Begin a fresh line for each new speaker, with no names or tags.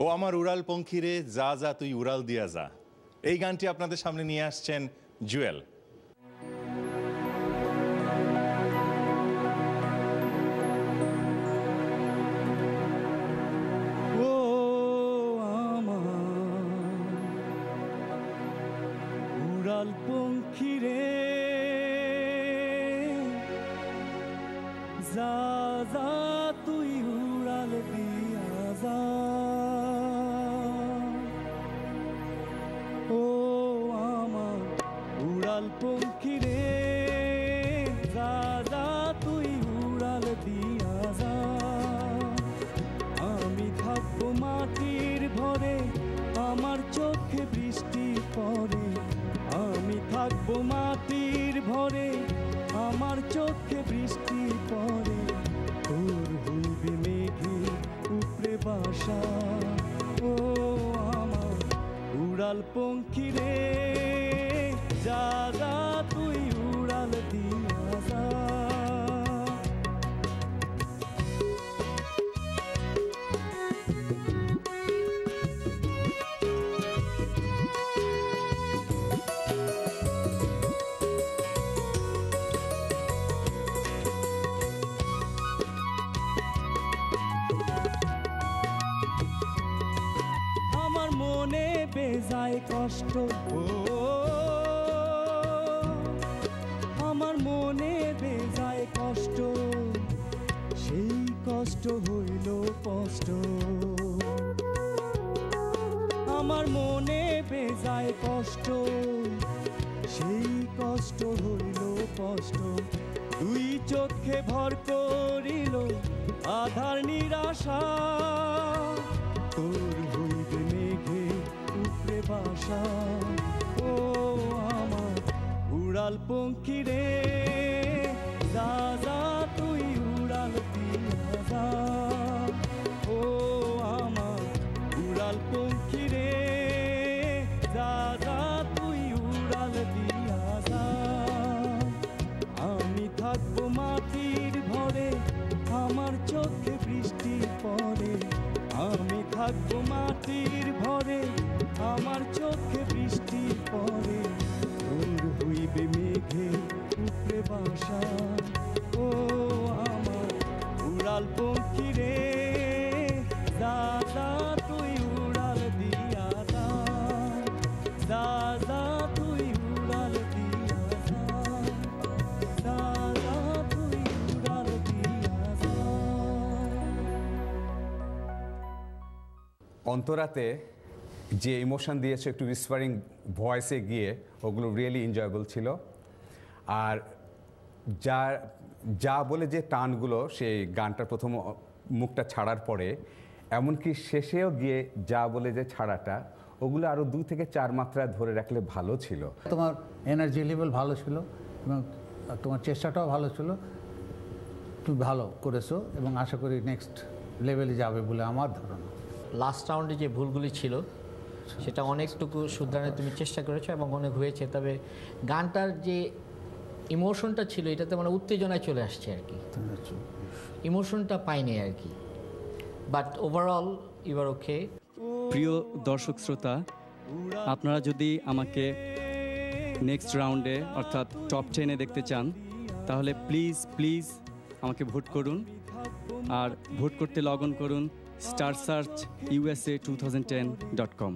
ও আমার উড়াল পঙ্খিরে যা যা তুই উড়াল দিয়া যা, এই গানটি আপনাদের সামনে নিয়ে আসছেন জুয়েল।
উড়াল পঙ্খিরে যা যা তুই উড়াল দিয়া যা, ও আমার উড়াল পঙ্খিরে যা যা তুই উড়াল দিয়া যা। আমি থাকবো মাটির ভরে, আমার চোখে বৃষ্টি পড়ে। আমি থাকবো মাটির ভরে, আমার চোখে বৃষ্টি পড়ে। তোর হইবে মেঘে উপরে বাসা, ও আমার উড়াল পঙ্খিরে যা যা তুই উড়াল দিয়া যা। মনে বেজায় কষ্ট, ও আমার মনে বেজায় কষ্ট, সেই কষ্ট হইল কষ্ট। আমার মনে বেজায় কষ্ট, সেই কষ্ট হইল কষ্ট। দুই চোখে ভর করিল আধার নিরাশা, তোর হইবে মেঘে উপরে বাসা, ও আমার উড়াল পঙ্খিরে যা যা তুই উড়াল দিয়া যা। ও আমার উড়াল পঙ্খিরে যা যা তুই উড়াল দিয়া যা। আমি থাকবো মাটির ভরে, আমার চোখে বৃষ্টি পড়ে। আমি থাকবো মাটির ভরে, আমার চোখে বৃষ্টি পড়ে। তোর হইবে মেঘে উপরে বাসা, ও আমার উড়াল পঙ্খিরে যা যা তুই উড়াল দিয়া যা। যা যা তুই উড়াল দিয়া যা, যা যা তুই উড়াল দিয়া যা।
অন্তরাতে যে ইমোশন দিয়েছে একটু উইসপারিং ভয়েসে গিয়ে, ওগুলো রিয়েলি এনজয়েবল ছিল। আর যা যা বলে যে টানগুলো সেই গানটার প্রথম মুখটা ছাড়ার পরে, এমনকি শেষেও গিয়ে যা বলে যে ছাড়াটা, ওগুলো আরও 2 থেকে 4 মাত্রা ধরে রাখলে ভালো ছিল।
তোমার এনার্জি লেভেল ভালো ছিল এবং তোমার চেষ্টাটাও ভালো ছিল। তুমি ভালো করেছো এবং আশা করি নেক্সট লেভেলে যাবে বলে আমার ধারণা।
লাস্ট রাউন্ডে যে ভুলগুলি ছিল সেটা অনেকটুকু শুধরানোর তুমি চেষ্টা করেছো এবং অনেক হয়েছে। তবে গানটার যে ইমোশনটা ছিল, এটাতে মানে উত্তেজনায় চলে আসছে আর কি, ইমোশনটা পাইনি আর কি। বাট ওভারঅল ইউ আর ওকে।
প্রিয় দর্শক শ্রোতা, আপনারা যদি আমাকে নেক্সট রাউন্ডে অর্থাৎ টপ 10-এ দেখতে চান, তাহলে প্লিজ আমাকে ভোট করুন। আর ভোট করতে লগ অন করুন starsearch USA2010.com।